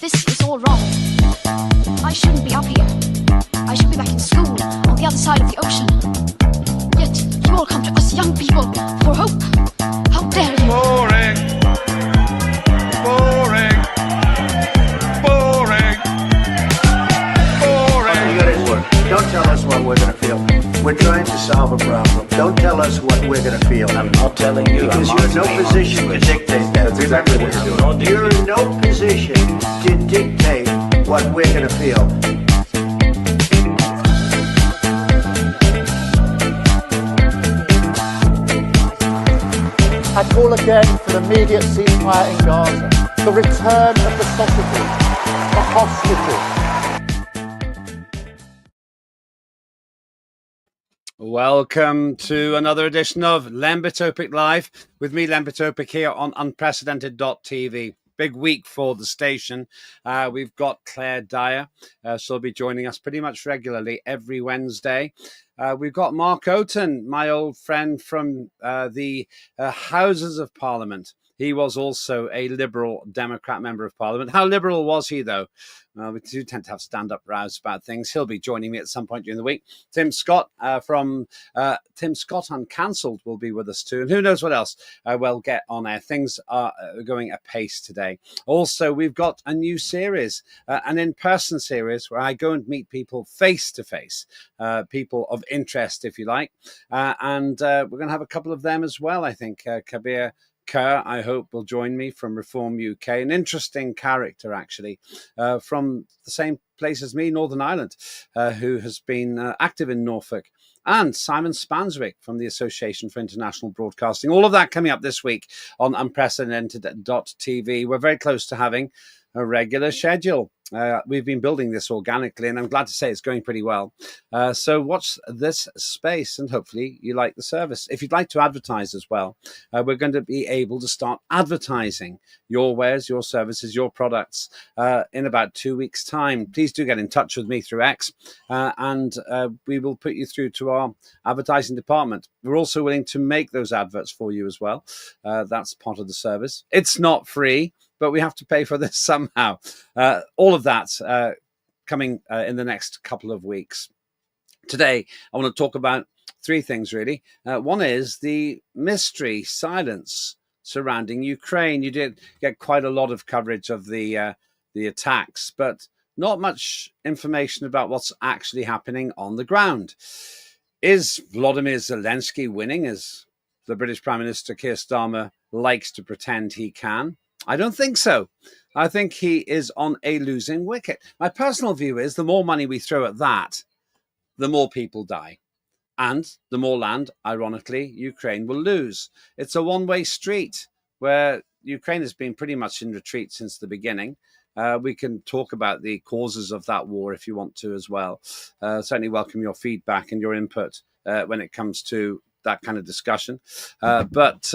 This is all wrong. I shouldn't be up here. I should be back in school on the other side of the ocean. Yet you all come to us young people for hope. How dare you? Boring. Boring. Boring. Boring. You gotta work. Don't tell us what we're gonna feel. We're trying to solve a problem. Don't tell us what we're gonna feel. I'm not telling you. Because you're in no position to dictate that. That's exactly what you're doing. You're in no position to dictate what we're gonna feel. I call again for an immediate ceasefire in Gaza, the return of the sausages, the hostages. Welcome to another edition of Lembit Live with me, Lembit here on Unprecedented.tv. Big week for the station. We've got Claire Dyer. She'll be joining us pretty much regularly every Wednesday. We've got Mark Oaten, my old friend from the Houses of Parliament. He was also a Liberal Democrat member of Parliament. How liberal was he, though? We do tend to have stand-up rows about things. He'll be joining me at some point during the week. Tim Scott from Tim Scott Uncancelled will be with us too. And who knows what else we'll get on air. Things are going apace today. Also, we've got a new series, an in-person series where I go and meet people face-to-face, people of interest, if you like. And we're going to have a couple of them as well, I think. Keir, I hope, will join me from Reform UK. An interesting character, actually, from the same place as me, Northern Ireland, who has been active in Norfolk. And Simon Spanswick from the Association for International Broadcasting. All of that coming up this week on Unprecedented.tv. We're very close to having a regular schedule. We've been building this organically, and I'm glad to say it's going pretty well. So watch this space, and hopefully you like the service. If you'd like to advertise as well, we're going to be able to start advertising your wares, your services, your products in about 2 weeks' time. Please do get in touch with me through X, and we will put you through to our advertising department. We're also willing to make those adverts for you as well. That's part of the service. It's not free, but we have to pay for this somehow. All of that coming in the next couple of weeks. Today, I want to talk about three things, really. One is the mystery silence surrounding Ukraine. You did get quite a lot of coverage of the attacks, but not much information about what's actually happening on the ground. Is Volodymyr Zelensky winning, as the British Prime Minister Keir Starmer likes to pretend he can? I don't think so. I think he is on a losing wicket. My personal view is the more money we throw at that, the more people die. And the more land, ironically, Ukraine will lose. It's a one-way street where Ukraine has been pretty much in retreat since the beginning. We can talk about the causes of that war if you want to as well. Certainly welcome your feedback and your input when it comes to that kind of discussion. But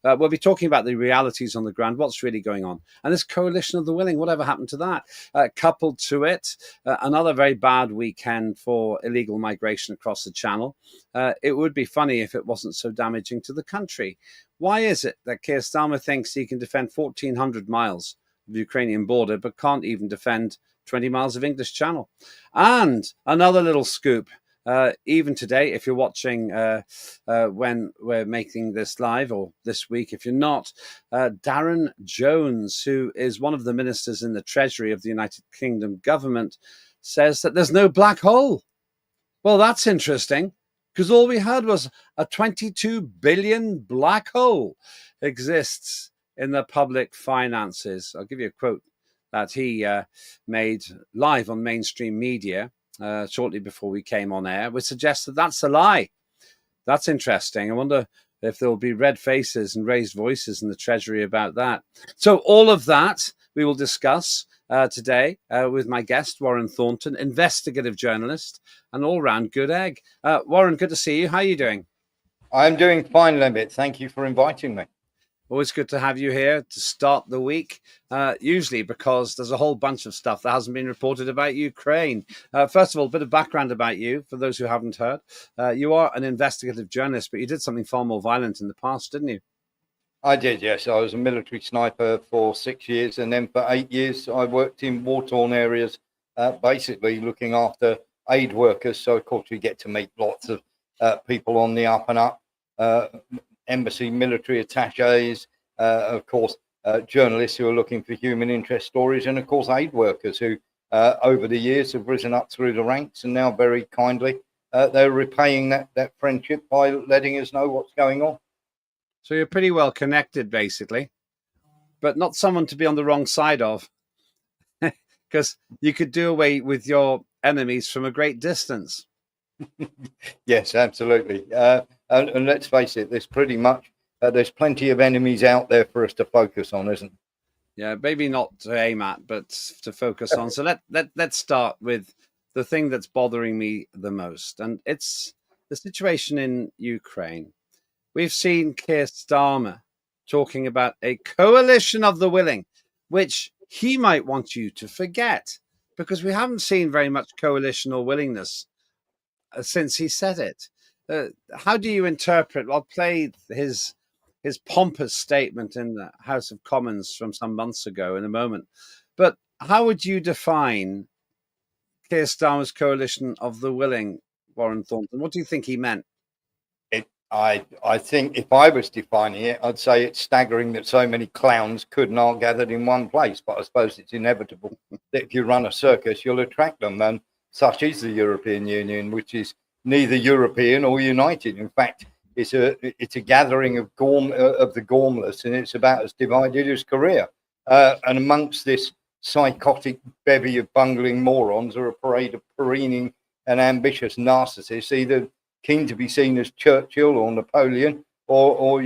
we'll be talking about the realities on the ground, what's really going on. And this coalition of the willing, whatever happened to that? Coupled to it, another very bad weekend for illegal migration across the Channel. It would be funny if it wasn't so damaging to the country. Why is it that Keir Starmer thinks he can defend 1,400 miles of the Ukrainian border, but can't even defend 20 miles of English Channel? And another little scoop. Even today, if you're watching when we're making this live, or this week if you're not, Darren Jones, who is one of the ministers in the Treasury of the United Kingdom government, says that there's no black hole. Well, that's interesting, because all we heard was a 22 billion black hole exists in the public finances. I'll give you a quote that he made live on mainstream media shortly before we came on air, which suggests that that's a lie. That's interesting. I wonder if there will be red faces and raised voices in the Treasury about that. So all of that we will discuss today with my guest, Warren Thornton, investigative journalist and all-round good egg. Warren, good to see you. How are you doing? I'm doing fine, Lembit. Thank you for inviting me. Always good to have you here to start the week, usually because there's a whole bunch of stuff that hasn't been reported about Ukraine. First of all, a bit of background about you, for those who haven't heard. You are an investigative journalist, but you did something far more violent in the past, didn't you? I did, yes. I was a military sniper for 6 years, and then for 8 years, I worked in war-torn areas, basically looking after aid workers. So, of course, we get to meet lots of people on the up and up, uh, embassy, military attaches, of course, journalists who are looking for human interest stories, and, of course, aid workers who, over the years, have risen up through the ranks, and now very kindly, they're repaying that friendship by letting us know what's going on. So you're pretty well connected, basically, but not someone to be on the wrong side of, because you could do away with your enemies from a great distance. Yes, absolutely. And let's face it, there's plenty of enemies out there for us to focus on, isn't Yeah, maybe not to aim at, but to focus on. So let's start with the thing that's bothering me the most, and it's the situation in Ukraine. We've seen Keir Starmer talking about a coalition of the willing, which he might want you to forget, because we haven't seen very much coalition or willingness since he said it. How do you interpret? I'll play his pompous statement in the House of Commons from some months ago in a moment. But how would you define Keir Starmer's coalition of the willing, Warren Thornton? What do you think he meant? it? I think if I was defining it, I'd say it's staggering that so many clowns couldn't all gathered in one place. But I suppose it's inevitable that if you run a circus, you'll attract them. And such is the European Union, which is neither European or united. In fact, it's a gathering of the gormless, and it's about as divided as Korea. And amongst this psychotic bevy of bungling morons are a parade of careening and ambitious narcissists, either keen to be seen as Churchill or Napoleon, or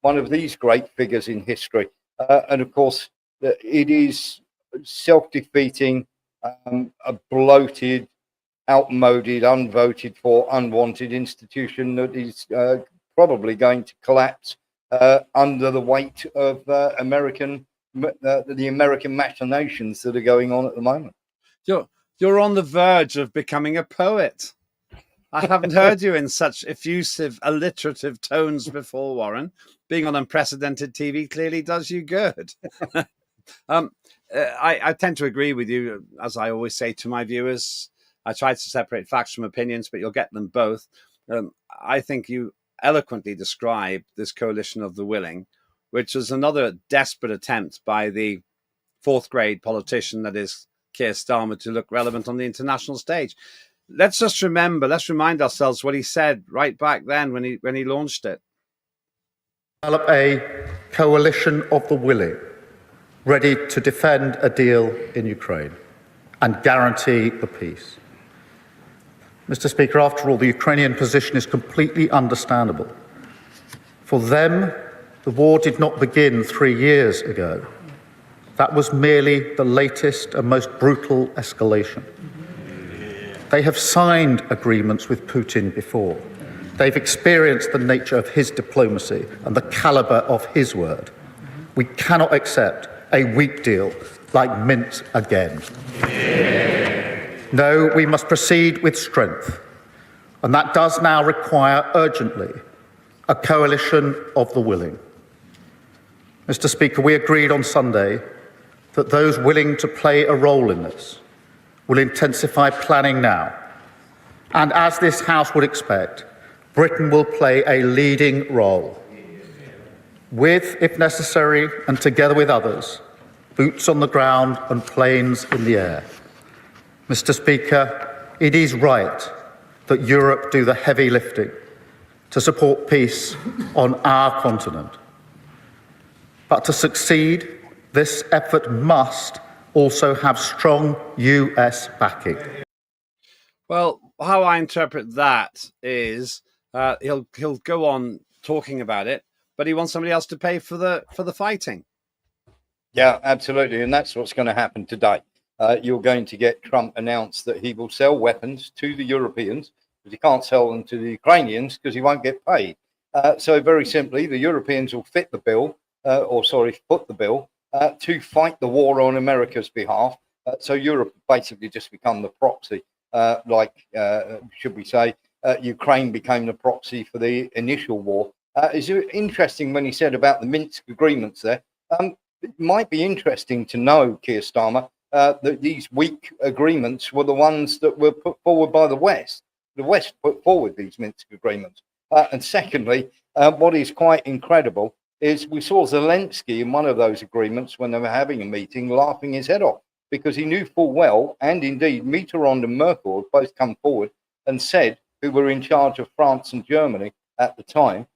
one of these great figures in history. And of course, it is self-defeating, a bloated, outmoded, unvoted for, unwanted institution that is probably going to collapse under the weight of the American machinations that are going on at the moment. You're on the verge of becoming a poet. I haven't heard you in such effusive, alliterative tones before, Warren. Being on unprecedented TV clearly does you good. I tend to agree with you, as I always say to my viewers. I try to separate facts from opinions, but you'll get them both. I think you eloquently described this coalition of the willing, which was another desperate attempt by the fourth grade politician that is Keir Starmer to look relevant on the international stage. Let's remind ourselves what he said right back then when he launched it. Develop a coalition of the willing, ready to defend a deal in Ukraine and guarantee the peace. Mr. Speaker, after all, the Ukrainian position is completely understandable. For them, the war did not begin 3 years ago. That was merely the latest and most brutal escalation. They have signed agreements with Putin before. They've experienced the nature of his diplomacy and the caliber of his word. We cannot accept a weak deal like mint again. No, we must proceed with strength, and that does now require urgently a coalition of the willing. Mr. Speaker, we agreed on Sunday that those willing to play a role in this will intensify planning now, and as this House would expect, Britain will play a leading role, with, if necessary, and together with others, boots on the ground and planes in the air. Mr. Speaker, it is right that Europe do the heavy lifting to support peace on our continent. But to succeed, this effort must also have strong US backing. Well, how I interpret that is he'll go on talking about it, but he wants somebody else to pay for the fighting. Yeah, absolutely, and that's what's going to happen today. You're going to get Trump announce that he will sell weapons to the Europeans, but he can't sell them to the Ukrainians because he won't get paid. So very simply, the Europeans will foot the bill to fight the war on America's behalf. So Europe basically just become the proxy, should we say, Ukraine became the proxy for the initial war. It's interesting when he said about the Minsk agreements there. It might be interesting to know, Keir Starmer, that these weak agreements were the ones that were put forward by the West. The West put forward these Minsk agreements. And secondly, what is quite incredible is we saw Zelensky in one of those agreements when they were having a meeting laughing his head off because he knew full well, and indeed Mitterrand and Merkel have both come forward and said, who were in charge of France and Germany at the time,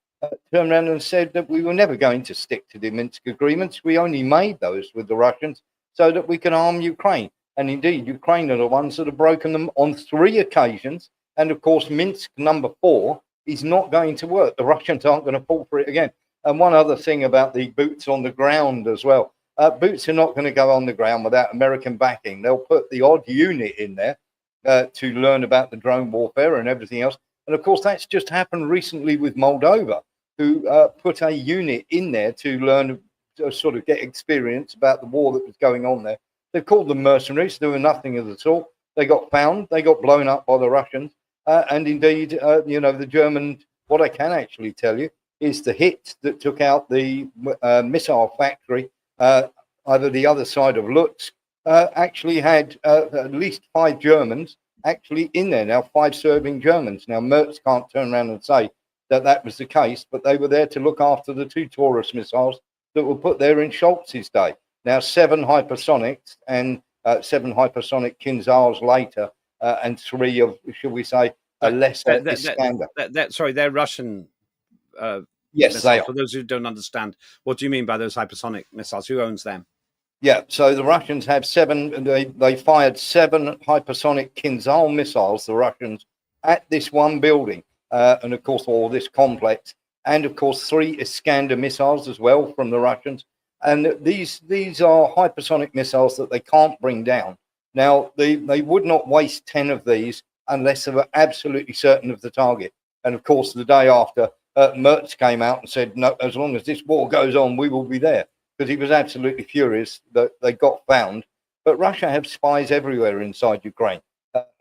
turned around and said that we were never going to stick to the Minsk agreements. We only made those with the Russians so that we can arm Ukraine. And indeed, Ukraine are the ones that have broken them on 3 occasions. And of course, Minsk number 4 is not going to work. The Russians aren't going to fall for it again. And one other thing about the boots on the ground as well. Boots are not going to go on the ground without American backing. They'll put the odd unit in there to learn about the drone warfare and everything else. And of course, that's just happened recently with Moldova, who put a unit in there to learn, to sort of get experience about the war that was going on there. They've called them mercenaries, doing nothing of the sort. They got found, they got blown up by the Russians. And indeed, the German, what I can actually tell you is the hit that took out the missile factory, either the other side of Lutsk, actually had at least 5 Germans actually in there now, 5 serving Germans. Now, Merz can't turn around and say that that was the case, but they were there to look after the 2 Taurus missiles that were put there in Scholz's day. Now, 7 hypersonics and 7 hypersonic Kinzhals later, and 3 of, shall we say, a lesser Iskander. Sorry, they're Russian. Yes, missiles. they are. For those who don't understand, what do you mean by those hypersonic missiles? Who owns them? Yeah, so the Russians have 7. They fired 7 hypersonic Kinzhal missiles, the Russians, at this one building, and of course all this complex, and of course 3 Iskander missiles as well from the Russians. And these are hypersonic missiles that they can't bring down. Now, they would not waste 10 of these unless they were absolutely certain of the target. And of course, the day after, Merz came out and said, no, as long as this war goes on, we will be there. Because he was absolutely furious that they got found. But Russia have spies everywhere inside Ukraine.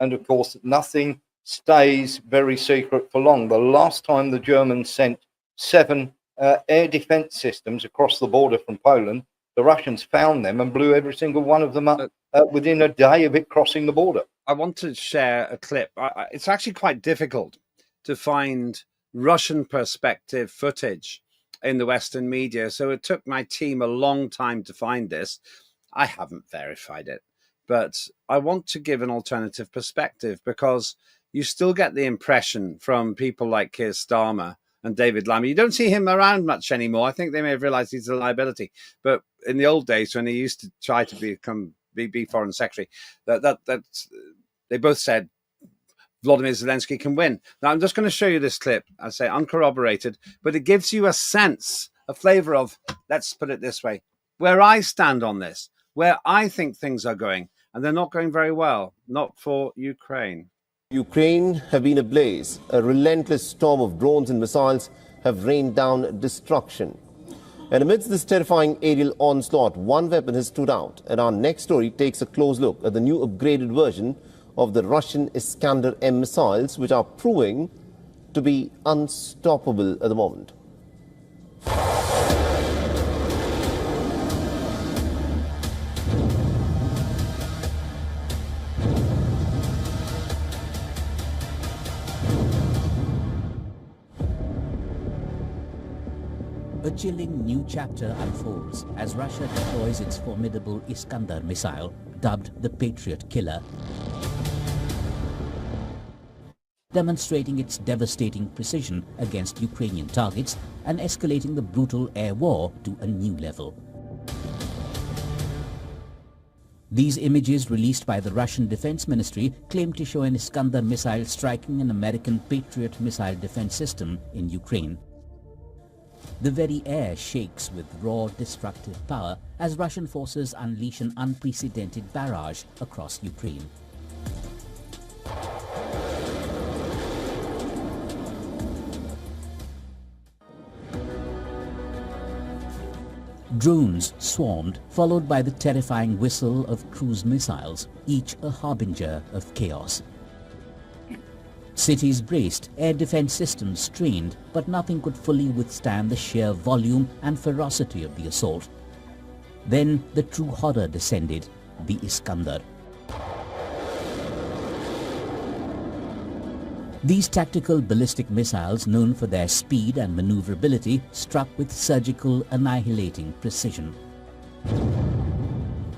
And of course, nothing stays very secret for long. The last time the Germans sent 7 air defense systems across the border from Poland, the Russians found them and blew every single one of them up within a day of it crossing the border. I want to share a clip. It's actually quite difficult to find Russian perspective footage in the Western media. So it took my team a long time to find this. I haven't verified it, but I want to give an alternative perspective because you still get the impression from people like Keir Starmer and David Lammy. You don't see him around much anymore. I think they may have realized he's a liability. But in the old days, when he used to try to be foreign secretary, that they both said Vladimir Zelensky can win. Now, I'm just going to show you this clip. I say uncorroborated, but it gives you a sense, a flavor of, let's put it this way, where I stand on this, where I think things are going, and they're not going very well, not for Ukraine. Ukraine have been ablaze. A relentless storm of drones and missiles have rained down destruction. And amidst this terrifying aerial onslaught, one weapon has stood out. And our next story takes a close look at the new upgraded version of the Russian Iskander-M missiles, which are proving to be unstoppable at the moment. A chilling new chapter unfolds as Russia deploys its formidable Iskander missile, dubbed the Patriot Killer, demonstrating its devastating precision against Ukrainian targets and escalating the brutal air war to a new level. These images released by the Russian Defense Ministry claim to show an Iskander missile striking an American Patriot missile defense system in Ukraine. The very air shakes with raw, destructive power as Russian forces unleash an unprecedented barrage across Ukraine. Drones swarmed, followed by the terrifying whistle of cruise missiles, each a harbinger of chaos. Cities braced, air defense systems trained, but nothing could fully withstand the sheer volume and ferocity of the assault. Then the true horror descended, the Iskander. These tactical ballistic missiles, known for their speed and maneuverability, struck with surgical, annihilating precision.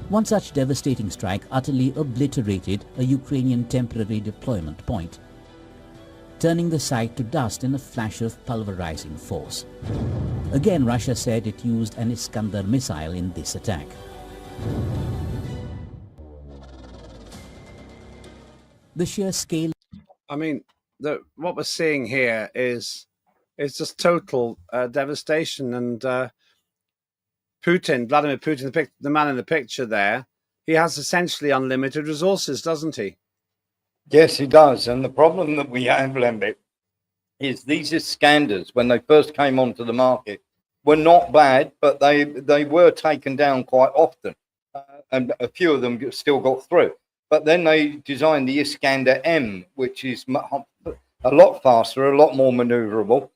One such devastating strike utterly obliterated a Ukrainian temporary deployment point, turning the site to dust in a flash of pulverizing force. Again, Russia said it used an Iskander missile in this attack. The sheer scale... I mean, what we're seeing here is just total devastation. And Putin, Vladimir Putin, the man in the picture there, he has essentially unlimited resources, doesn't he? Yes, he does. And the problem that we have, Lembit, is these Iskanders, when they first came onto the market, were not bad, but they were taken down quite often. And a few of them still got through. But then they designed the Iskander M, which is a lot faster, a lot more maneuverable.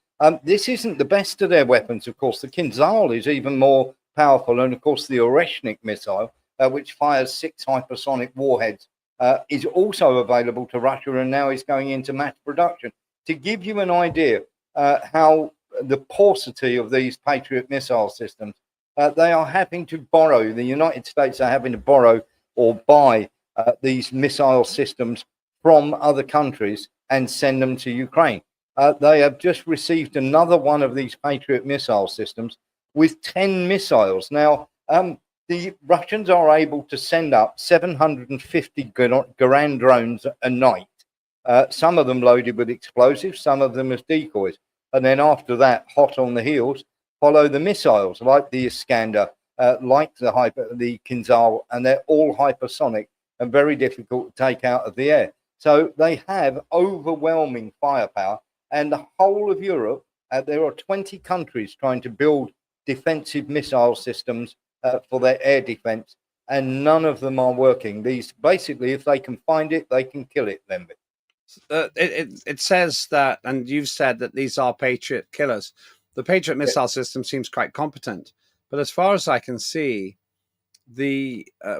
This isn't the best of their weapons, of course. The Kinzhal is even more powerful. And, of course, the Oreshnik missile, which fires 6 hypersonic warheads, is also available to Russia and now is going into mass production. To give you an idea how the paucity of these Patriot missile systems, they are having to borrow, the United States are having to borrow or buy these missile systems from other countries and send them to Ukraine. They have just received another one of these Patriot missile systems with 10 missiles. Now, the Russians are able to send up 750 Garand drones a night, some of them loaded with explosives, some of them as decoys. And then after that, hot on the heels, follow the missiles like the Iskander, like the Kinzhal, and they're all hypersonic and very difficult to take out of the air. So they have overwhelming firepower. And the whole of Europe, there are 20 countries trying to build defensive missile systems for their air defense, and none of them are working. These, basically, if they can find it, they can kill it, Lembit. It says that, and you've said that these are Patriot killers. The Patriot missile system seems quite competent. But as far as I can see,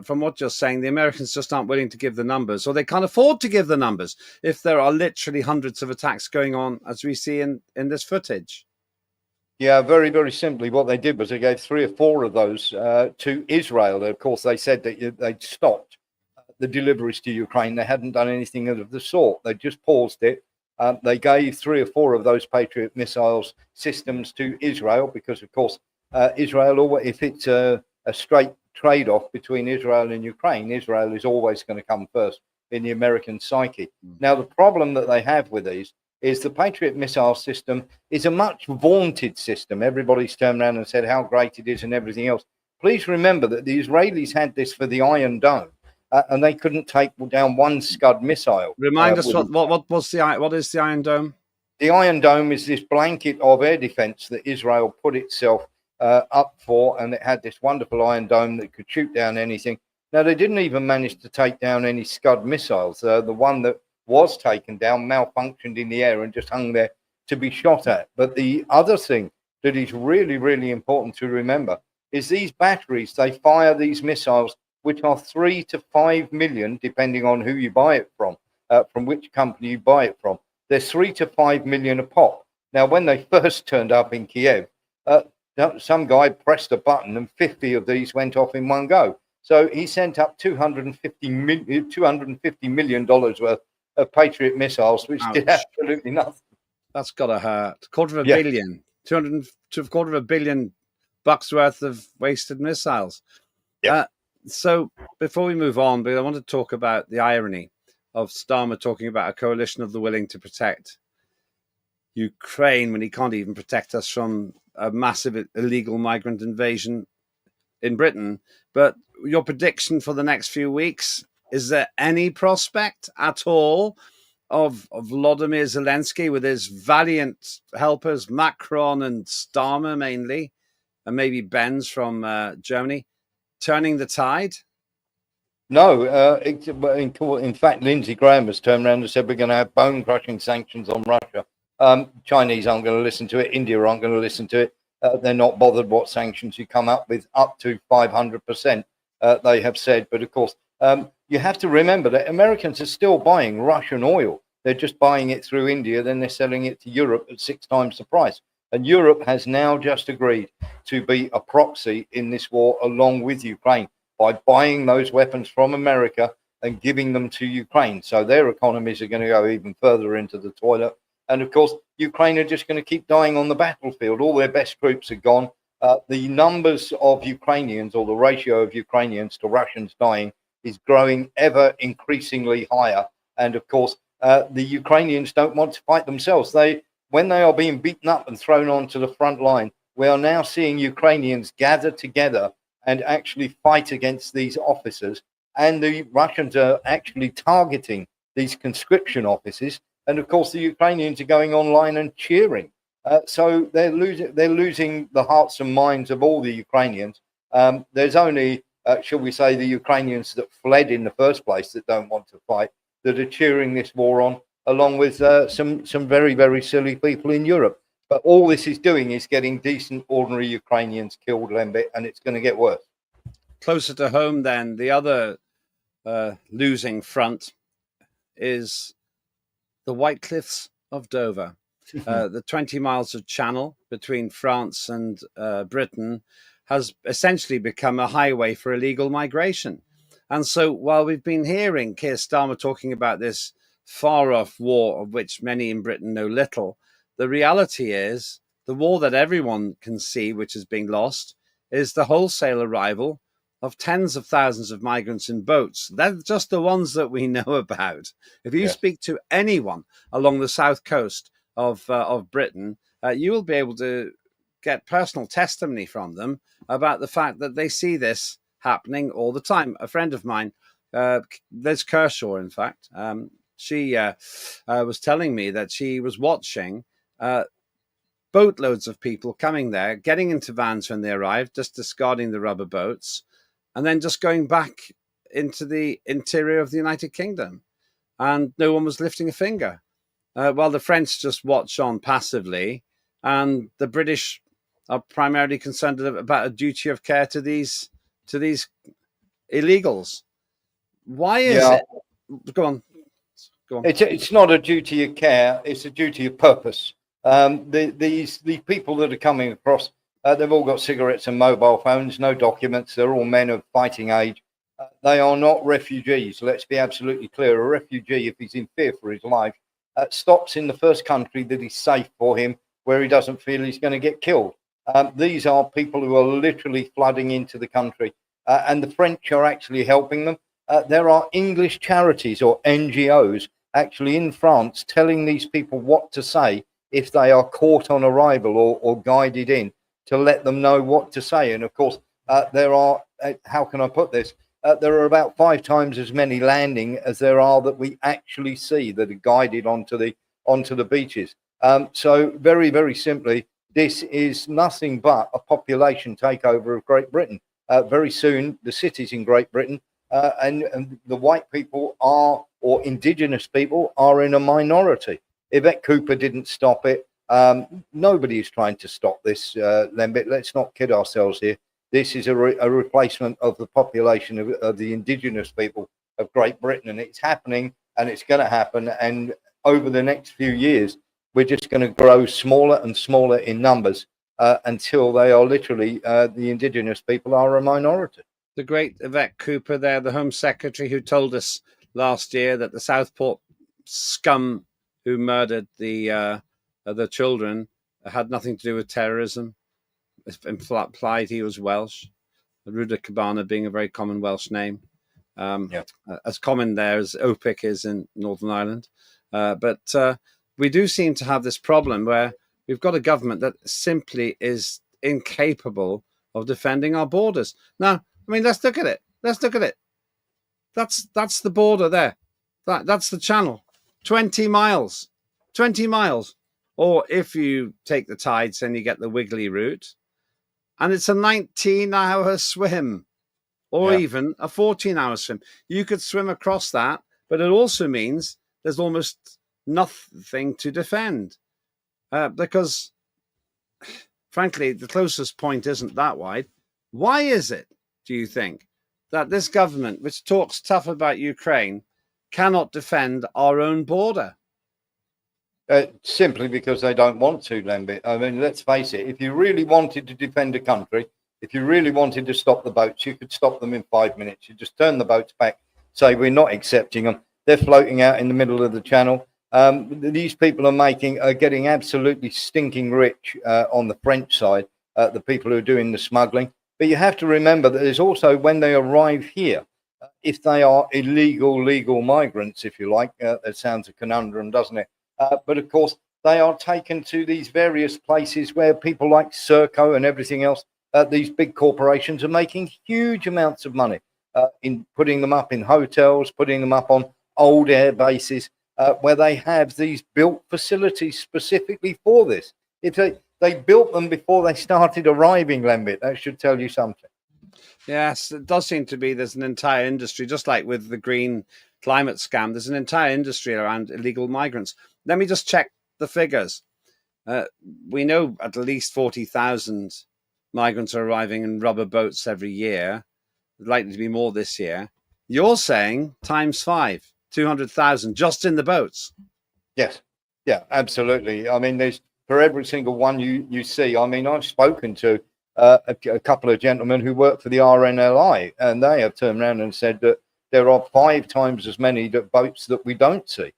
from what you're saying, the Americans just aren't willing to give the numbers, or they can't afford to give the numbers if there are literally hundreds of attacks going on, as we see in this footage. Yeah, very, very simply, what they did was they gave 3 or 4 of those to Israel. Of course, they said that they'd stopped the deliveries to Ukraine. They hadn't done anything of the sort. They just paused it. They gave 3 or 4 of those Patriot missiles systems to Israel because, of course, Israel, if it's a straight trade-off between Israel and Ukraine, Israel is always going to come first in the American psyche. Now, the problem that they have with these is the Patriot missile system is a much vaunted system. Everybody's turned around and said how great it is and everything else. Please remember that the Israelis had this for the Iron Dome, and they couldn't take down one Scud missile. Remind us what is the Iron Dome? The Iron Dome is this blanket of air defense that Israel put itself up for, and it had this wonderful Iron Dome that could shoot down anything. Now, they didn't even manage to take down any Scud missiles. The one that was taken down malfunctioned in the air and just hung there to be shot at. But the other thing that is really, really important to remember is these batteries, they fire these missiles, which are 3 to 5 million, depending on who you buy it from which company you buy it from. They're 3 to 5 million a pop. Now, when they first turned up in Kiev, some guy pressed a button and 50 of these went off in one go. So he sent up $250 million worth of Patriot missiles, which did absolutely nothing. That's got to hurt. $250 million, $250 million worth of wasted missiles. Yeah. So before we move on, I want to talk about the irony of Starmer talking about a coalition of the willing to protect Ukraine when he can't even protect us from a massive illegal migrant invasion in Britain. But your prediction for the next few weeks, is there any prospect at all of Volodymyr Zelensky with his valiant helpers, Macron and Starmer mainly, and maybe Benz from Germany, turning the tide? No, in fact, Lindsey Graham has turned around and said we're going to have bone-crushing sanctions on Russia. Chinese aren't going to listen to it. India aren't going to listen to it. They're not bothered what sanctions you come up with, up to 500%, they have said. But of course, you have to remember that Americans are still buying Russian oil. They're just buying it through India, then they're selling it to Europe at 6 times the price. And Europe has now just agreed to be a proxy in this war along with Ukraine, by buying those weapons from America and giving them to Ukraine. So their economies are going to go even further into the toilet. And of course, Ukraine are just going to keep dying on the battlefield. All their best troops are gone. The numbers of Ukrainians, or the ratio of Ukrainians to Russians dying, is growing ever increasingly higher. And of course, the Ukrainians don't want to fight themselves. When they are being beaten up and thrown onto the front line, we are now seeing Ukrainians gather together and actually fight against these officers. And the Russians are actually targeting these conscription offices. And of course, the Ukrainians are going online and cheering. So they're losing the hearts and minds of all the Ukrainians. There's only, shall we say, the Ukrainians that fled in the first place that don't want to fight, that are cheering this war on, along with some very, very silly people in Europe. But all this is doing is getting decent, ordinary Ukrainians killed, Lembit, and it's going to get worse. Closer to home, then, the other losing front is the White Cliffs of Dover. The 20 miles of channel between France and Britain has essentially become a highway for illegal migration. And so while we've been hearing Keir Starmer talking about this far-off war of which many in Britain know little, the reality is the war that everyone can see, which is being lost, is the wholesale arrival of tens of thousands of migrants in boats. They're just the ones that we know about. If you speak to anyone along the south coast of Britain, you will be able to get personal testimony from them about the fact that they see this happening all the time. A friend of mine, Liz Kershaw, in fact, she was telling me that she was watching boatloads of people coming there, getting into vans when they arrived, just discarding the rubber boats, and then just going back into the interior of the United Kingdom. And no one was lifting a finger. While the French just watch on passively, and the British are primarily concerned about a duty of care to these illegals. Why is it? Go on. It's not a duty of care, it's a duty of purpose. The people that are coming across, they've all got cigarettes and mobile phones, no documents, they're all men of fighting age. They are not refugees. Let's be absolutely clear. A refugee, if he's in fear for his life, stops in the first country that is safe for him, where he doesn't feel he's going to get killed. These are people who are literally flooding into the country, and the French are actually helping them. There are English charities or NGOs actually in France telling these people what to say if they are caught on arrival or guided in, to let them know what to say. And of course, there are, how can I put this? There are about 5 times as many landing as there are that we actually see that are guided onto the beaches. So very, very simply, this is nothing but a population takeover of Great Britain. Very soon, the cities in Great Britain and the white people are, or indigenous people are, in a minority. Yvette Cooper didn't stop it. Nobody is trying to stop this, Lembit. Let's not kid ourselves here. This is a replacement of the population of the indigenous people of Great Britain, and it's happening, and it's going to happen. And over the next few years, we're just going to grow smaller and smaller in numbers until they are literally, the indigenous people are a minority. The great Yvette Cooper there, the Home Secretary, who told us last year that the Southport scum who murdered the children had nothing to do with terrorism. Implied he was Welsh. Ruda Cabana being a very common Welsh name. As common there as Opic is in Northern Ireland. But we do seem to have this problem where we've got a government that simply is incapable of defending our borders. Now, I mean, let's look at it. Let's look at it. That's the border there. That's the channel. 20 miles. 20 miles. Or if you take the tides, then you get the wiggly route. And it's a 19-hour swim. or Yeah. even a 14-hour swim. You could swim across that, but it also means there's almost nothing to defend because, frankly, the closest point isn't that wide. Why is it, do you think, that this government, which talks tough about Ukraine, cannot defend our own border? Simply because they don't want to, Lembit. I mean, let's face it, if you really wanted to defend a country, if you really wanted to stop the boats, you could stop them in 5 minutes. You just turn the boats back, say, we're not accepting them. They're floating out in the middle of the channel. These people are getting absolutely stinking rich on the French side, the people who are doing the smuggling. But you have to remember that there's also, when they arrive here, if they are legal migrants, if you like, that sounds a conundrum, doesn't it? But of course, they are taken to these various places where people like Serco and everything else, these big corporations are making huge amounts of money in putting them up in hotels, putting them up on old air bases where they have these built facilities specifically for this. If they built them before they started arriving, Lembit, that should tell you something. Yes, it does seem to be there's an entire industry, just like with the green climate scam, there's an entire industry around illegal migrants. Let me just check the figures. We know at least 40,000 migrants are arriving in rubber boats every year, likely to be more this year. You're saying times 5, 200,000 just in the boats. Yes, yeah, absolutely. I mean, there's for every single one you see. I mean, I've spoken to a couple of gentlemen who work for the RNLI, and they have turned around and said that there are 5 times as many boats that we don't see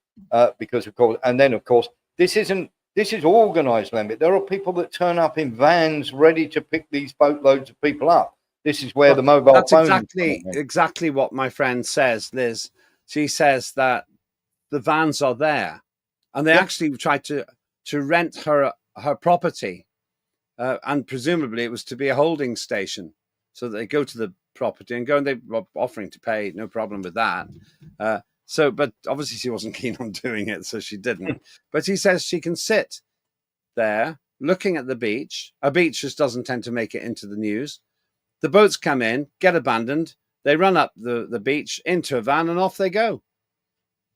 because, of course, and then, of course, this is organised, Lembit. There are people that turn up in vans ready to pick these boatloads of people up. This is where the mobile That's phone. exactly what my friend says, Liz. She says that the vans are there, and they actually tried to rent her property, and presumably it was to be a holding station, so that they go to the property and go, and they were offering to pay, no problem with that. But obviously she wasn't keen on doing it, so she didn't. But she says she can sit there looking at the beach. A beach just doesn't tend to make it into the news. The boats come in, get abandoned. They run up the beach into a van and off they go.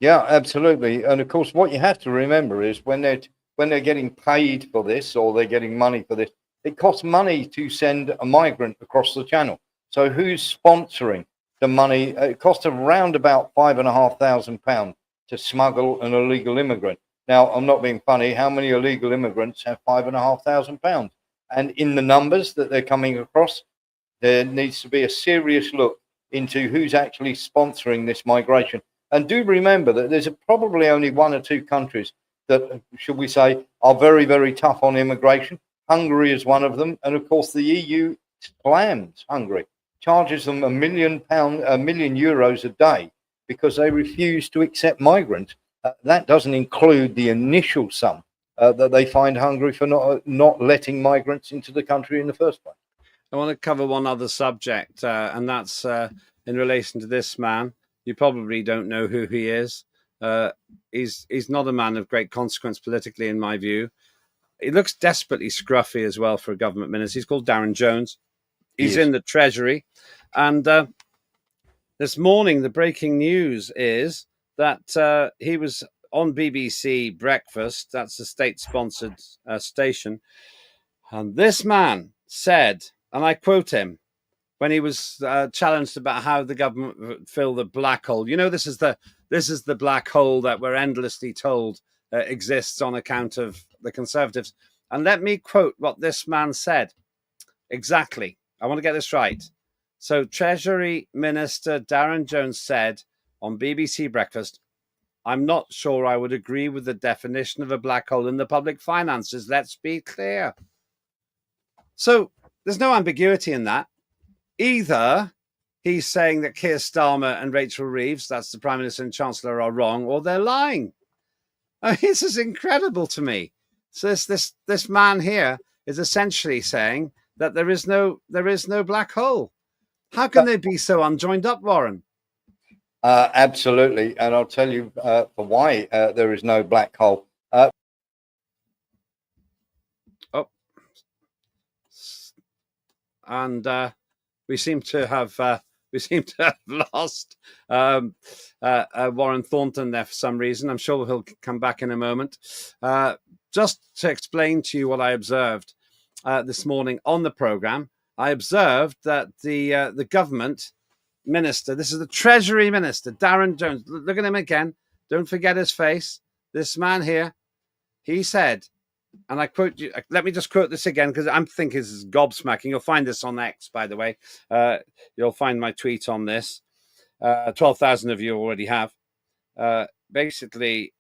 Yeah, absolutely. And of course, what you have to remember is when they're getting paid for this or they're getting money for this, it costs money to send a migrant across the channel. So who's sponsoring the money? It costs around about £5,500 to smuggle an illegal immigrant. Now, I'm not being funny. How many illegal immigrants have £5,500? And in the numbers that they're coming across, there needs to be a serious look into who's actually sponsoring this migration. And do remember that there's probably only 1 or 2 countries that, should we say, are very, very tough on immigration. Hungary is one of them. And of course, the EU slams Hungary, charges them €1 million a day because they refuse to accept migrants. That doesn't include the initial sum that they fined Hungary for not letting migrants into the country in the first place. I want to cover one other subject, and that's in relation to this man. You probably don't know who he is. He's not a man of great consequence politically, in my view. He looks desperately scruffy as well for a government minister. He's called Darren Jones. He's in the Treasury. And this morning, the breaking news is that he was on BBC Breakfast. That's a state-sponsored station. And this man said, and I quote him, when he was challenged about how the government would fill the black hole. You know, this is the black hole that we're endlessly told exists on account of the Conservatives. And let me quote what this man said. Exactly. I want to get this right. So Treasury Minister Darren Jones said on BBC Breakfast, "I'm not sure I would agree with the definition of a black hole in the public finances. Let's be clear." So there's no ambiguity in that. Either he's saying that Keir Starmer and Rachel Reeves, that's the Prime Minister and Chancellor, are wrong, or they're lying. I mean, this is incredible to me. So this man here is essentially saying that there is no black hole. How can they be so unjoined up, Warren? Absolutely, and I'll tell you for why there is no black hole. We seem to have We seem to have lost Warren Thornton there for some reason. I'm sure he'll come back in a moment. Just to explain to you what I observed this morning on the programme, I observed that the government minister, this is the Treasury Minister, Darren Jones. Look at him again. Don't forget his face. This man here, he said, and I quote you, let me just quote this again because I'm thinking this is gobsmacking. You'll find this on X, by the way. You'll find my tweet on this. 12,000 of you already have. Basically,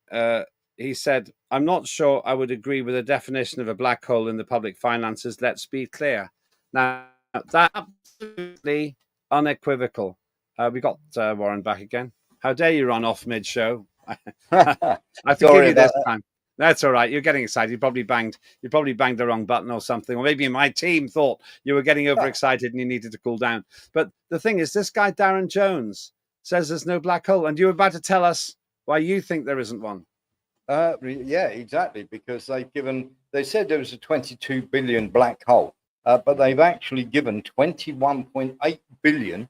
he said, I'm not sure I would agree with the definition of a black hole in the public finances. Let's be clear. Now, that's absolutely unequivocal. We got Warren back again. How dare you run off mid-show? I forgive you this time. That's all right. You're getting excited. You probably banged the wrong button or something. Or maybe my team thought you were getting overexcited and you needed to cool down. But the thing is, this guy, Darren Jones, says there's no black hole. And you're about to tell us why you think there isn't one. Yeah, exactly. Because they said there was a 22 billion black hole, but they've actually given 21.8 billion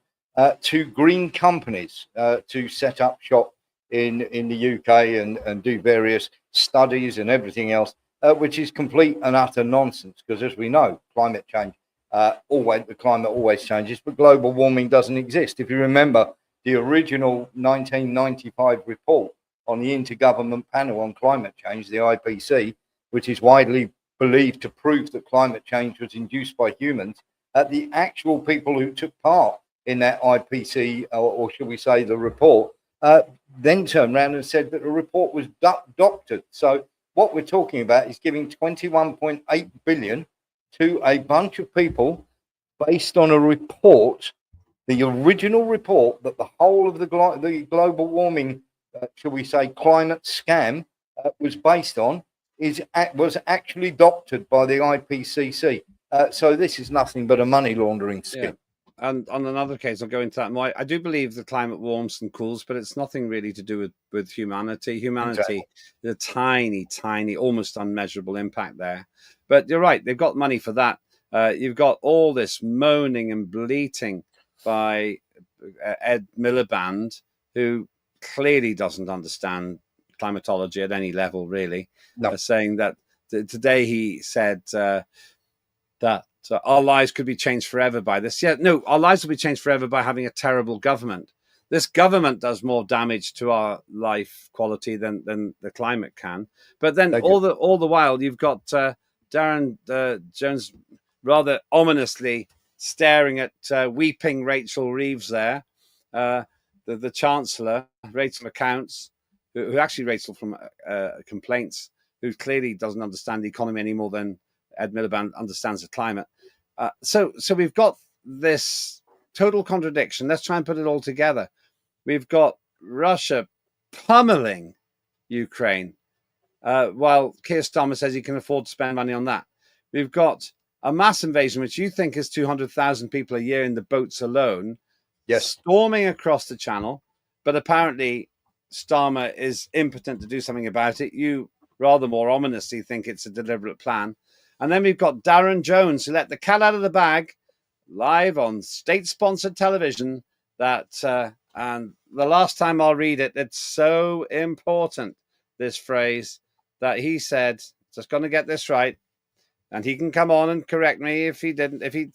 to green companies to set up shop in the UK and do various studies and everything else, which is complete and utter nonsense. Because as we know, climate change, the climate always changes, but global warming doesn't exist. If you remember the original 1995 report on the Intergovernment Panel on Climate Change, the IPC, which is widely believed to prove that climate change was induced by humans, the actual people who took part in that IPC, or should we say the report, then turned around and said that the report was doctored. So what we're talking about is giving 21.8 billion to a bunch of people based on a report, the original report that the whole of the global warming, shall we say, climate scam was based on, was actually doctored by the IPCC. So this is nothing but a money laundering scheme. Yeah. And on another case, I'll go into that more. I do believe the climate warms and cools, but it's nothing really to do with humanity. Humanity, the tiny, almost unmeasurable impact there. But you're right, they've got money for that. You've got all this moaning and bleating by Ed Miliband, who clearly doesn't understand climatology at any level, really. No. Saying that today he said that our lives could be changed forever by this. Yeah, no, our lives will be changed forever by having a terrible government. This government does more damage to our life quality than the climate can. But then all the while, you've got Darren Jones rather ominously staring at weeping Rachel Reeves there, the Chancellor, Rachel Accounts, who actually Rachel from Complaints, who clearly doesn't understand the economy any more than Ed Miliband understands the climate. So we've got this total contradiction. Let's try and put it all together. We've got Russia pummeling Ukraine, while Keir Starmer says he can afford to spend money on that. We've got a mass invasion, which you think is 200,000 people a year in the boats alone, storming across the channel. But apparently Starmer is impotent to do something about it. You rather more ominously think it's a deliberate plan. And then we've got Darren Jones, who let the cat out of the bag live on state-sponsored television. And the last time I'll read it, it's so important, this phrase, that he said, just going to get this right, and he can come on and correct me if he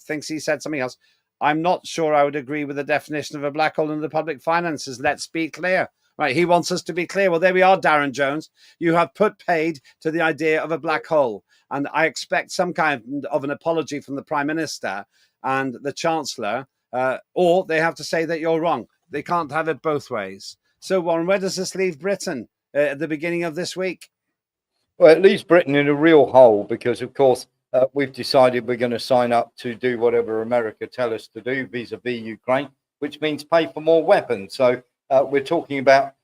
thinks he said something else. I'm not sure I would agree with the definition of a black hole in the public finances. Let's be clear. Right, he wants us to be clear. Well, there we are, Darren Jones. You have put paid to the idea of a black hole. And I expect some kind of an apology from the Prime Minister and the Chancellor, or they have to say that you're wrong. They can't have it both ways. So, Warren, where does this leave Britain at the beginning of this week? Well, it leaves Britain in a real hole because, of course, we've decided we're going to sign up to do whatever America tell us to do vis-a-vis Ukraine, which means pay for more weapons. So we're talking about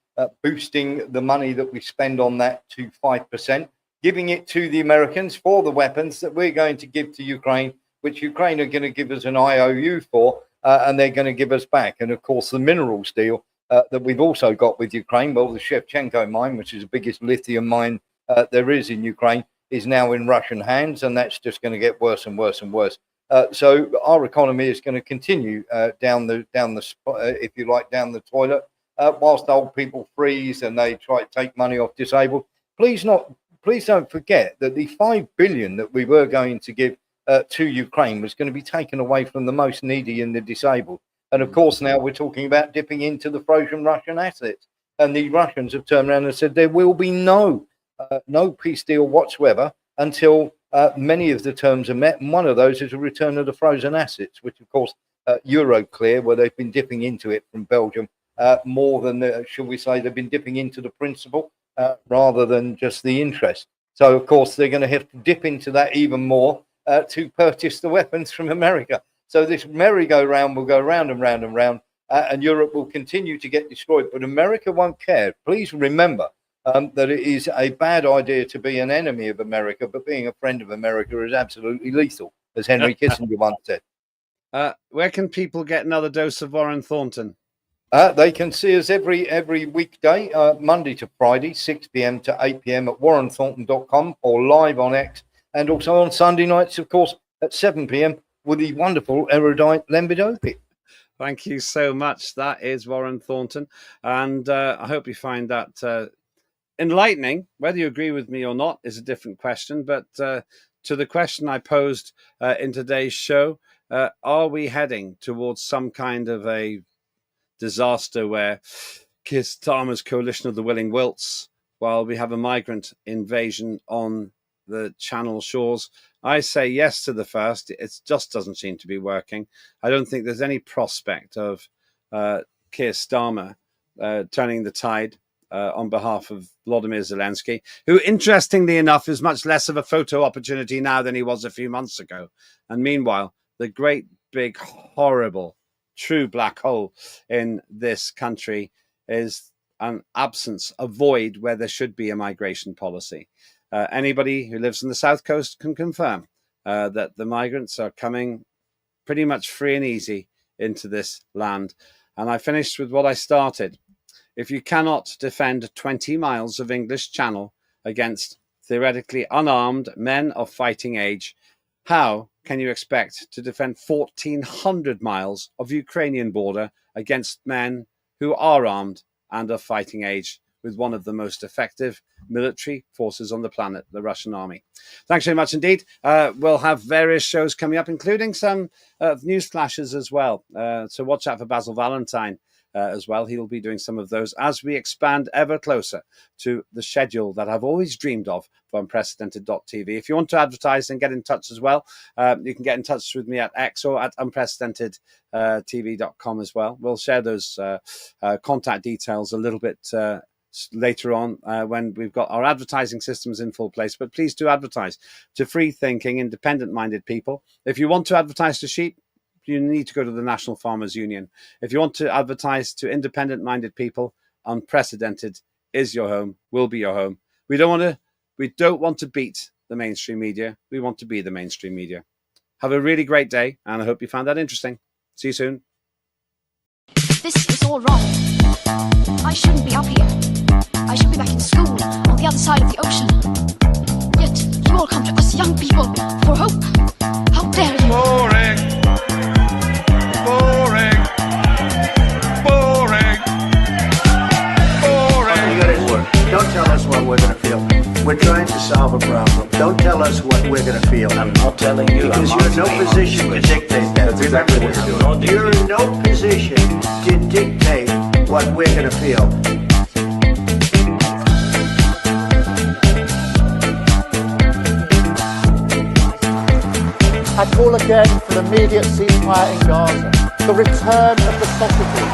boosting the money that we spend on that to 5%. Giving it to the Americans for the weapons that we're going to give to Ukraine, which Ukraine are going to give us an IOU for, and they're going to give us back. And of course, the minerals deal that we've also got with Ukraine, well, the Shevchenko mine, which is the biggest lithium mine there is in Ukraine, is now in Russian hands, and that's just going to get worse and worse and worse. So our economy is going to continue down the if you like, down the toilet, whilst old people freeze and they try to take money off disabled. Please don't forget that the 5 billion that we were going to give to Ukraine was going to be taken away from the most needy and the disabled. And of course, now we're talking about dipping into the frozen Russian assets. And the Russians have turned around and said there will be no peace deal whatsoever until many of the terms are met. And one of those is a return of the frozen assets, which, of course, Euroclear, where they've been dipping into it from Belgium more than, shall we say, they've been dipping into the principal rather than just the interest. So, of course, they're going to have to dip into that even more to purchase the weapons from America. So this merry-go-round will go round and round and round, and Europe will continue to get destroyed. But America won't care. Please remember that it is a bad idea to be an enemy of America, but being a friend of America is absolutely lethal, as Henry Kissinger once said. Where can people get another dose of Warren Thornton? They can see us every weekday, Monday to Friday, 6 p.m. to 8 p.m. at warrenthornton.com or live on X, and also on Sunday nights, of course, at 7 p.m. with the wonderful erudite Lembit. Thank you so much. That is Warren Thornton. And I hope you find that enlightening. Whether you agree with me or not is a different question. But to the question I posed in today's show, are we heading towards some kind of a disaster where Keir Starmer's coalition of the willing wilts, while we have a migrant invasion on the Channel shores? I say yes to the first. It just doesn't seem to be working. I don't think there's any prospect of Keir Starmer turning the tide on behalf of Volodymyr Zelensky, who, interestingly enough, is much less of a photo opportunity now than he was a few months ago. And meanwhile, the great, big, horrible, true black hole in this country is an absence, a void where there should be a migration policy. Anybody who lives on the South Coast can confirm that the migrants are coming pretty much free and easy into this land. And I finished with what I started. If you cannot defend 20 miles of English Channel against theoretically unarmed men of fighting age, how can you expect to defend 1,400 miles of Ukrainian border against men who are armed and of fighting age, with one of the most effective military forces on the planet, the Russian army? Thanks very much indeed. We'll have various shows coming up, including some news flashes as well. So watch out for Basil Valentine as well. He'll be doing some of those as we expand ever closer to the schedule that I've always dreamed of for unprecedented.tv. If you want to advertise and get in touch as well, you can get in touch with me at X or at unprecedentedtv.com as well. We'll share those contact details a little bit later on when we've got our advertising systems in full place. But please do advertise to free-thinking, independent-minded people. If you want to advertise to sheep, you need to go to the National Farmers Union. If you want to advertise to independent-minded people, Unprecedented is your home, will be your home. We don't want to beat the mainstream media. We want to be the mainstream media. Have a really great day, and I hope you found that interesting. See you soon. This is all wrong. I shouldn't be up here. I should be back in school on the other side of the ocean. Yet you all come to us young people for hope. How dare you? Boring. Boring. Boring. Boring. You got it work. Don't tell us what we're going to feel. We're trying to solve a problem. Don't tell us what we're going to feel. I'm not telling you. Because you're in no position to dictate that. That's exactly what you're doing. You're in no position to dictate what we're going to feel. I call again for an immediate ceasefire in Gaza, the return of the sausages,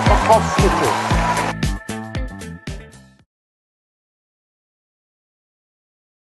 the hostages,